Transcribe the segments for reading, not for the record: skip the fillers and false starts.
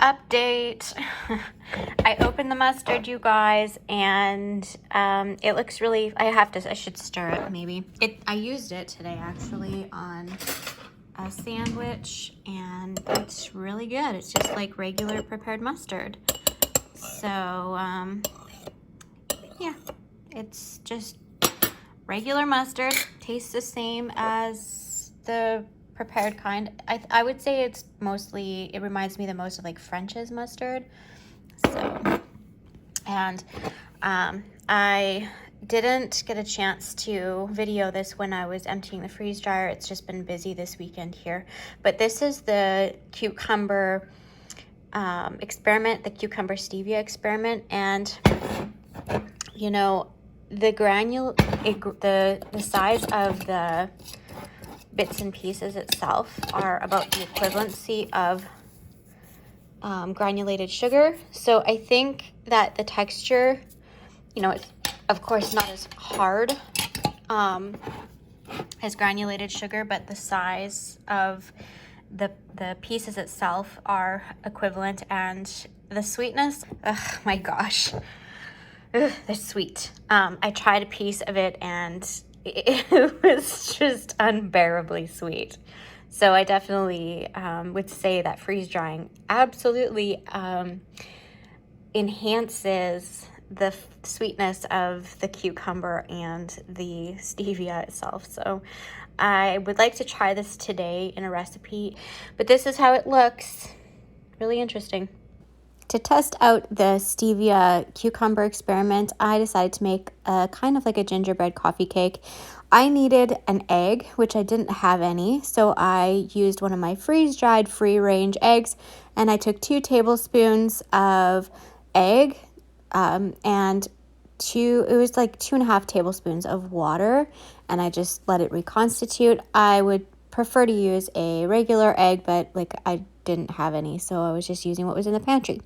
update. I opened the mustard, you guys, and it looks really, I should stir it maybe. I used it today actually on a sandwich, and it's really good. It's just like regular prepared mustard. So yeah, it's just regular mustard. Tastes the same as the prepared kind. I would say it reminds me the most of like French's mustard. So, and I didn't get a chance to video this when I was emptying the freeze dryer. It's just been busy this weekend here. But this is the cucumber experiment, the cucumber stevia experiment, and you know, the size of the bits and pieces itself are about the equivalency of granulated sugar. So I think that the texture, you know, it's of course not as hard as granulated sugar, but the size of the pieces itself are equivalent, and the sweetness, oh my gosh, they're sweet. I tried a piece of it and it was just unbearably sweet. So I definitely would say that freeze drying absolutely enhances the sweetness of the cucumber and the stevia itself. So I would like to try this today in a recipe, but this is how it looks. Really interesting. To test out the stevia cucumber experiment, I decided to make a kind of like a gingerbread coffee cake. I needed an egg, which I didn't have any, so I used one of my freeze-dried free-range eggs, and I took 2 tablespoons of egg and it was like 2.5 tablespoons of water, and I just let it reconstitute. I would prefer to use a regular egg, but like I didn't have any, so I was just using what was in the pantry.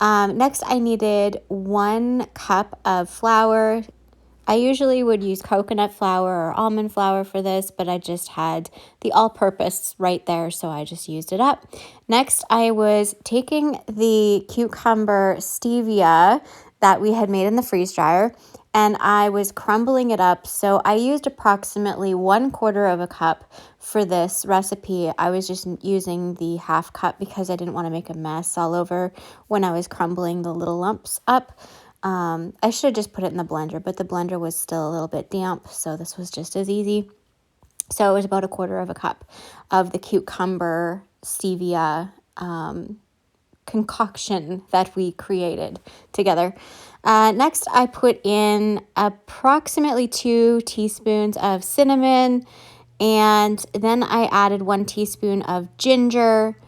Next, I needed 1 cup of flour. I usually would use coconut flour or almond flour for this, but I just had the all-purpose right there, so I just used it up. Next, I was taking the cucumber stevia that we had made in the freeze dryer, and I was crumbling it up. So I used approximately 1/4 of a cup for this recipe. I was just using the 1/2 cup because I didn't want to make a mess all over when I was crumbling the little lumps up. I should have just put it in the blender, but the blender was still a little bit damp, so this was just as easy. So it was about 1/4 of a cup of the cucumber stevia concoction that we created together. Next, I put in approximately 2 teaspoons of cinnamon, and then I added 1 teaspoon of ginger,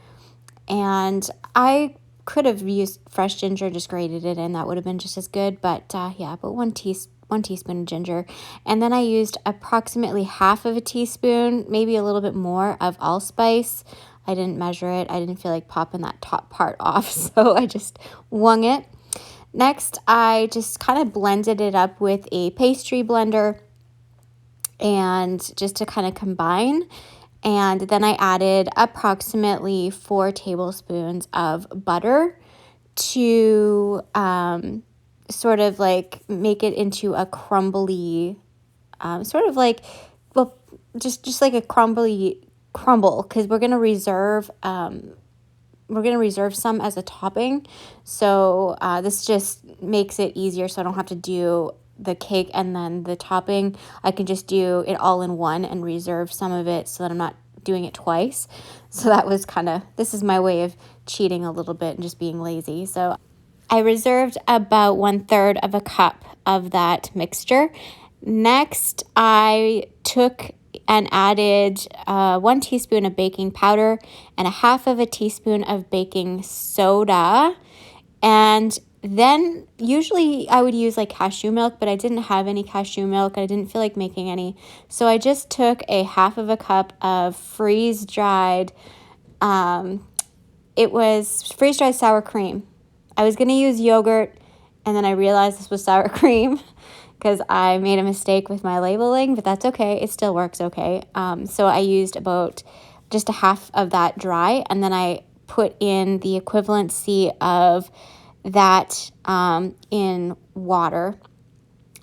and I could have used fresh ginger, just grated it in. That would have been just as good, but but 1 teaspoon of ginger. And then I used approximately 1/2 of a teaspoon, maybe a little bit more, of allspice. I didn't measure it. I didn't feel like popping that top part off, so I just wung it. Next, I just kind of blended it up with a pastry blender, and just to kind of combine. And then I added approximately 4 tablespoons of butter to sort of like make it into a crumbly, sort of like, well, just like a crumbly crumble, because we're gonna reserve some as a topping. So this just makes it easier, so I don't have to do the cake and then the topping. I can just do it all in one and reserve some of it so that I'm not doing it twice. So that was this is my way of cheating a little bit and just being lazy. So I reserved about 1/3 of a cup of that mixture. Next, I took and added 1 teaspoon of baking powder and 1/2 of a teaspoon of baking soda. And then usually I would use like cashew milk, but I didn't have any cashew milk. I didn't feel like making any. So I just took a 1/2 of a cup of freeze-dried, it was freeze-dried sour cream. I was going to use yogurt, and then I realized this was sour cream because I made a mistake with my labeling, but that's okay. It still works okay. So I used about just a 1/2 of that dry, and then I put in the equivalency of that in water.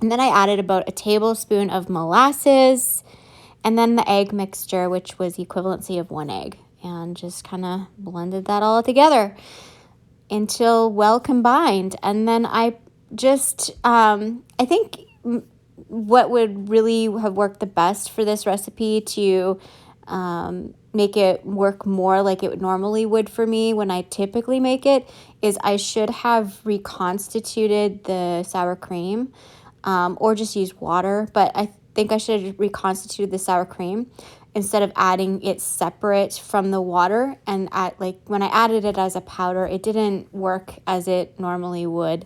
And then I added about a tablespoon of molasses and then the egg mixture, which was the equivalency of 1 egg, and just kind of blended that all together until well combined. And then I just, I think what would really have worked the best for this recipe to make it work more like it normally would for me when I typically make it is I should have reconstituted the sour cream or just use water, but I think I should have reconstituted the sour cream instead of adding it separate from the water. And when I added it as a powder, it didn't work as it normally would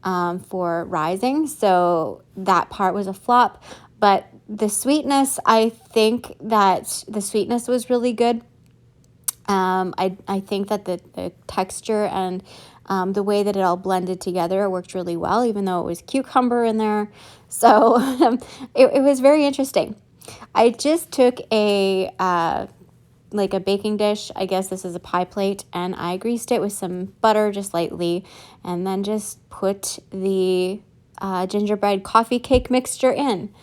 for rising. So that part was a flop. But the sweetness, I think that the sweetness was really good. I think that the texture and the way that it all blended together worked really well, even though it was cucumber in there. So it was very interesting. I just took a baking dish. I guess this is a pie plate, and I greased it with some butter just lightly, and then just put the gingerbread coffee cake mixture in.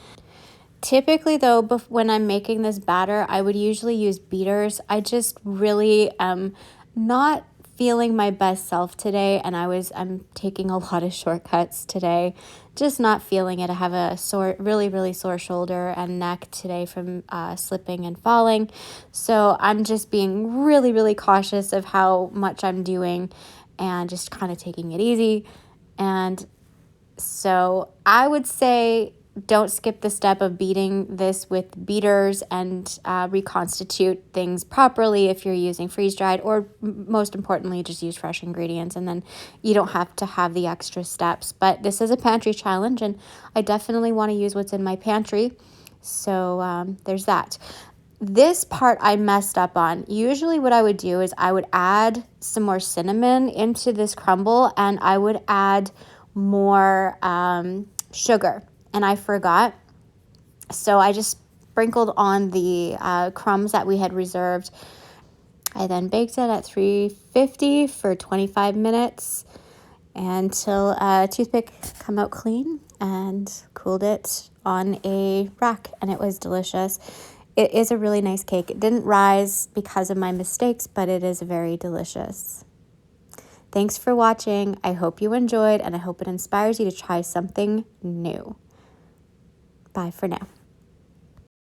Typically, though, when I'm making this batter, I would usually use beaters. I just really am not feeling my best self today, and I'm taking a lot of shortcuts today. Just not feeling it. I have a really sore shoulder and neck today from slipping and falling. So I'm just being really cautious of how much I'm doing and just kind of taking it easy. And so I would say don't skip the step of beating this with beaters and reconstitute things properly if you're using freeze-dried, or most importantly, just use fresh ingredients, and then you don't have to have the extra steps. But this is a pantry challenge, and I definitely want to use what's in my pantry. So there's that. This part I messed up on. Usually what I would do is I would add some more cinnamon into this crumble, and I would add more sugar, and I forgot. So I just sprinkled on the crumbs that we had reserved. I then baked it at 350 for 25 minutes until a toothpick come out clean, and cooled it on a rack, and it was delicious. It is a really nice cake. It didn't rise because of my mistakes, but it is very delicious. Thanks for watching. I hope you enjoyed, and I hope it inspires you to try something new. Bye for now.